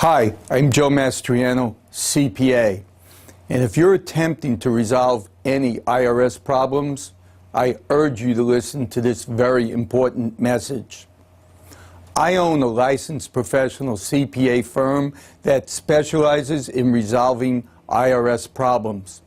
Hi, I'm Joe Mastriano, CPA, and if you're attempting to resolve any IRS problems, I urge you to listen to this very important message. I own a licensed professional CPA firm that specializes in resolving IRS problems.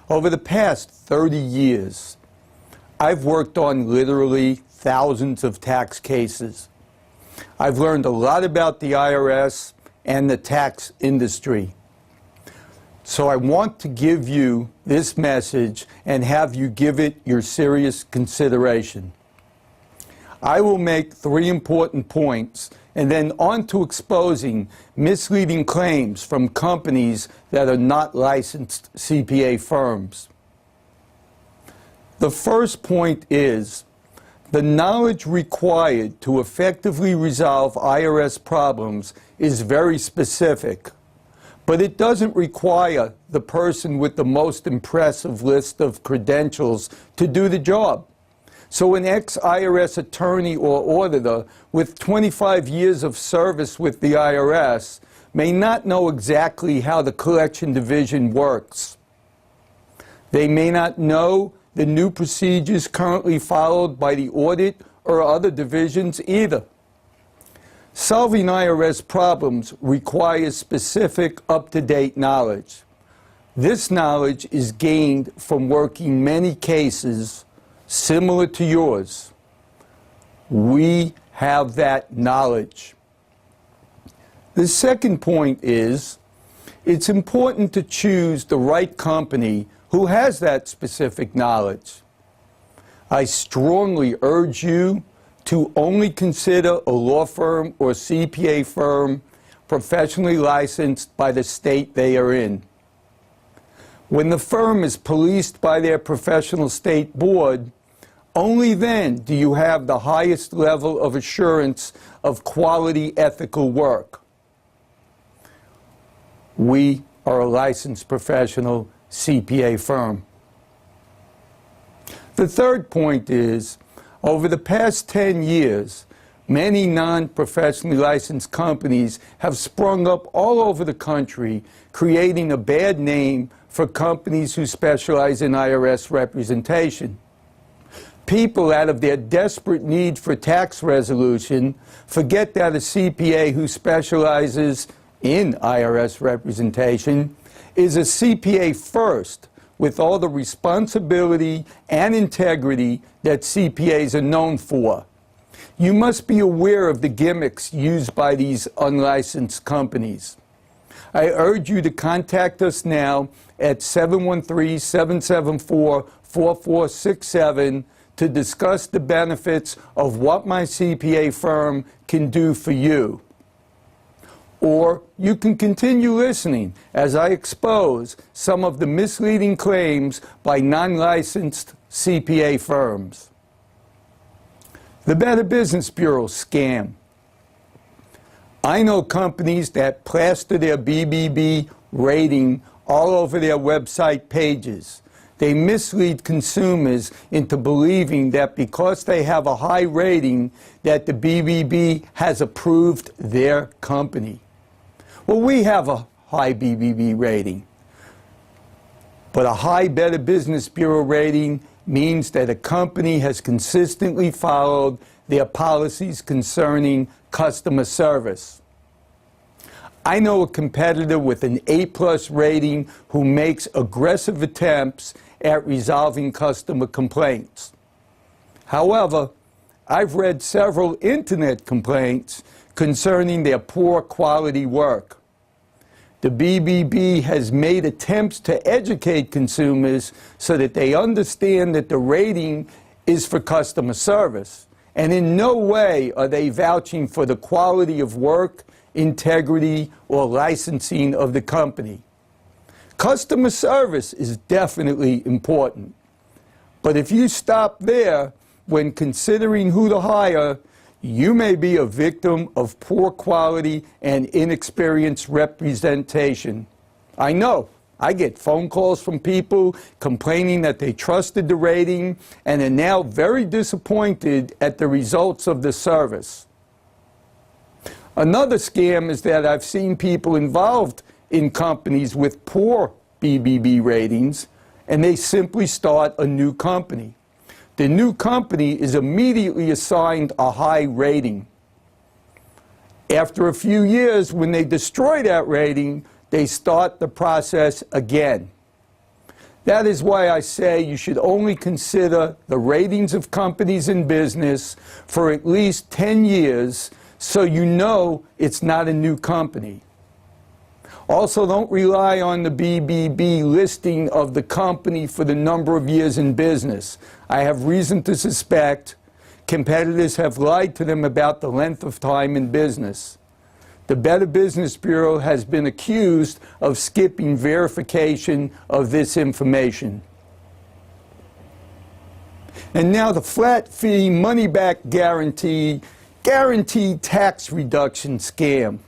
Over the past 30 years, I've worked on literally thousands of tax cases. I've learned a lot about the IRS and the tax industry. So I want to give you this message and have you give it your serious consideration. I will make 3 important points and then on to exposing misleading claims from companies that are not licensed CPA firms. The first point is, the knowledge required to effectively resolve IRS problems is very specific, but it doesn't require the person with the most impressive list of credentials to do the job. So an ex-IRS attorney or auditor with 25 years of service with the IRS may not know exactly how the collection division works. They may not know the new procedures currently followed by the audit or other divisions either. Solving IRS problems requires specific, up-to-date knowledge. This knowledge is gained from working many cases similar to yours. We have that knowledge. The second point is, it's important to choose the right company who has that specific knowledge. I strongly urge you to only consider a law firm or CPA firm professionally licensed by the state they are in. When the firm is policed by their professional state board, only then do you have the highest level of assurance of quality ethical work. We are a licensed professional CPA firm. The third point is, over the past 10 years, many non-professionally licensed companies have sprung up all over the country, creating a bad name for companies who specialize in IRS representation. People, out of their desperate need for tax resolution, forget that a CPA who specializes in IRS representation is a CPA first, with all the responsibility and integrity that CPAs are known for. You must be aware of the gimmicks used by these unlicensed companies. I urge you to contact us now at 713-774-4467 to discuss the benefits of what my CPA firm can do for you. Or you can continue listening as I expose some of the misleading claims by non-licensed CPA firms. The Better Business Bureau scam. I know companies that plaster their BBB rating all over their website pages. They mislead consumers into believing that because they have a high rating, that the BBB has approved their company. Well, we have a high BBB rating, but a high Better Business Bureau rating means that a company has consistently followed their policies concerning customer service. I know a competitor with an A+ rating who makes aggressive attempts at resolving customer complaints. However, I've read several internet complaints concerning their poor quality work. The BBB has made attempts to educate consumers so that they understand that the rating is for customer service, and in no way are they vouching for the quality of work, integrity, or licensing of the company. Customer service is definitely important, but if you stop there when considering who to hire, you may be a victim of poor quality and inexperienced representation. I know. I get phone calls from people complaining that they trusted the rating and are now very disappointed at the results of the service. Another scam is that I've seen people involved in companies with poor BBB ratings, and they simply start a new company. The new company is immediately assigned a high rating. After a few years, when they destroy that rating, they start the process again. That is why I say you should only consider the ratings of companies in business for at least 10 years so you know it's not a new company. Also, don't rely on the BBB listing of the company for the number of years in business. I have reason to suspect competitors have lied to them about the length of time in business. The Better Business Bureau has been accused of skipping verification of this information. And now the flat fee, money-back guarantee, guaranteed tax reduction scam.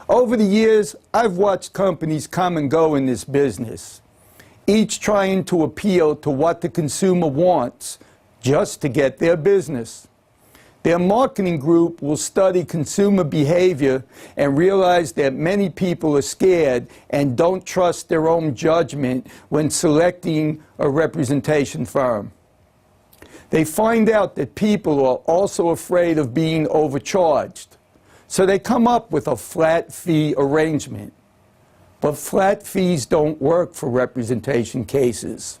Over the years, I've watched companies come and go in this business, each trying to appeal to what the consumer wants just to get their business. Their marketing group will study consumer behavior and realize that many people are scared and don't trust their own judgment when selecting a representation firm. They find out that people are also afraid of being overcharged, so they come up with a flat fee arrangement. But flat fees don't work for representation cases.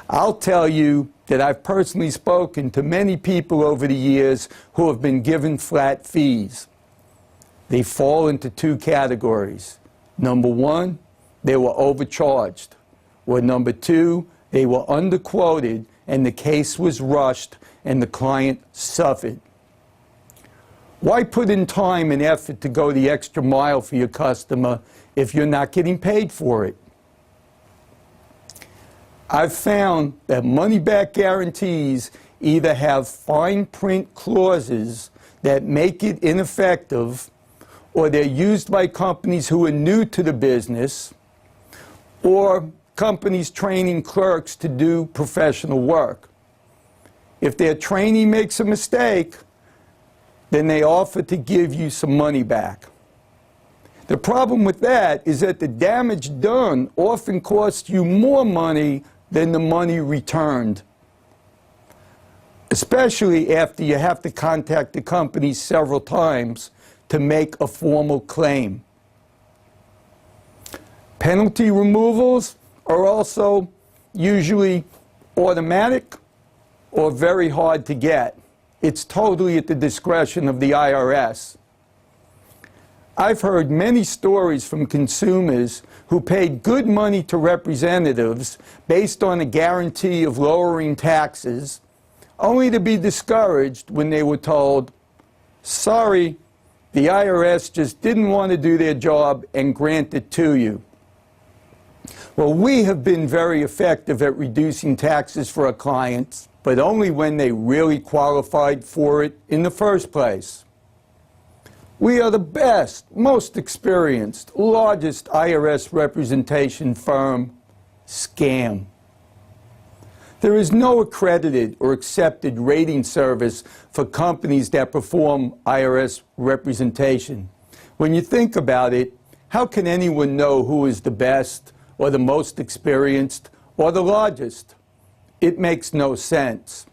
I'll tell you that I've personally spoken to many people over the years who have been given flat fees. They fall into two categories. Number one, they were overcharged. Or number two, they were underquoted and the case was rushed and the client suffered. Why put in time and effort to go the extra mile for your customer if you're not getting paid for it? I've found that money-back guarantees either have fine print clauses that make it ineffective, or they're used by companies who are new to the business, or companies training clerks to do professional work. If their trainee makes a mistake, then they offer to give you some money back. The problem with that is that the damage done often costs you more money than the money returned, especially after you have to contact the company several times to make a formal claim. Penalty removals are also usually automatic or very hard to get. It's totally at the discretion of the IRS. I've heard many stories from consumers who paid good money to representatives based on a guarantee of lowering taxes, only to be discouraged when they were told, "Sorry, the IRS just didn't want to do their job and grant it to you." Well, we have been very effective at reducing taxes for our clients, but only when they really qualified for it in the first place. We are the best, most experienced, largest IRS representation firm. Scam. There is no accredited or accepted rating service for companies that perform IRS representation. When you think about it, how can anyone know who is the best or the most experienced or the largest? It makes no sense.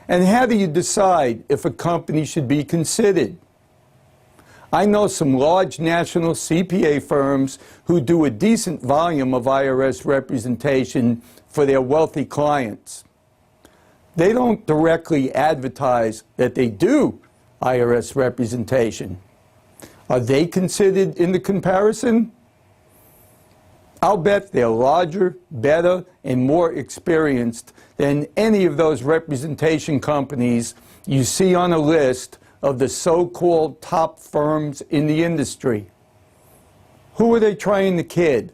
And how do you decide if a company should be considered? I know some large national CPA firms who do a decent volume of IRS representation for their wealthy clients. They don't directly advertise that they do IRS representation. Are they considered in the comparison? I'll bet they're larger, better, and more experienced than any of those representation companies you see on a list of the so-called top firms in the industry. Who are they trying to kid?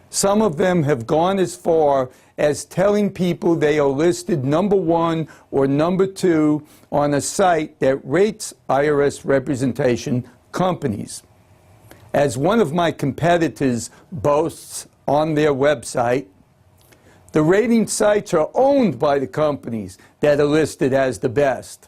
Some of them have gone as far as telling people they are listed number 1 or number 2 on a site that rates IRS representation companies. As one of my competitors boasts on their website, the rating sites are owned by the companies that are listed as the best.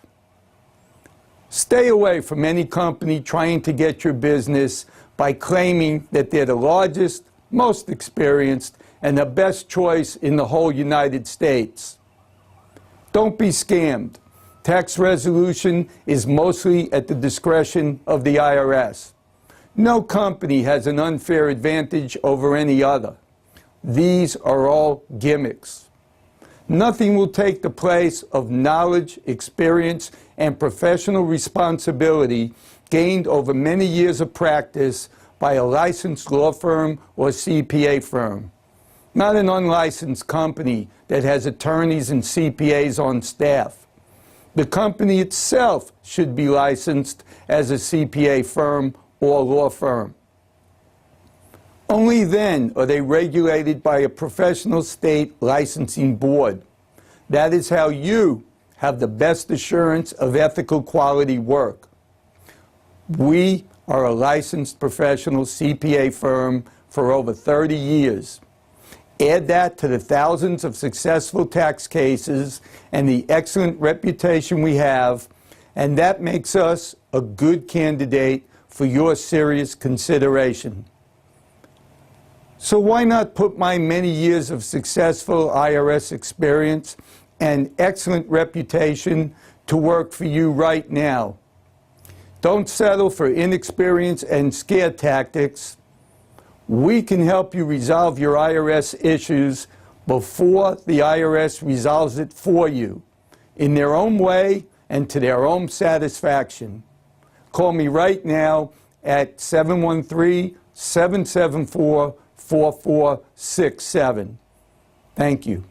Stay away from any company trying to get your business by claiming that they're the largest, most experienced, and the best choice in the whole United States. Don't be scammed. Tax resolution is mostly at the discretion of the IRS. No company has an unfair advantage over any other. These are all gimmicks. Nothing will take the place of knowledge, experience, and professional responsibility gained over many years of practice by a licensed law firm or CPA firm. Not an unlicensed company that has attorneys and CPAs on staff. The company itself should be licensed as a CPA firm or law firm. Only then are they regulated by a professional state licensing board. That is how you have the best assurance of ethical quality work. We are a licensed professional CPA firm for over 30 years. Add that to the thousands of successful tax cases and the excellent reputation we have, and that makes us a good candidate for your serious consideration. So why not put my many years of successful IRS experience and excellent reputation to work for you right now? Don't settle for inexperience and scare tactics. We can help you resolve your IRS issues before the IRS resolves it for you, in their own way and to their own satisfaction. Call me right now at 713-774-4467. Thank you.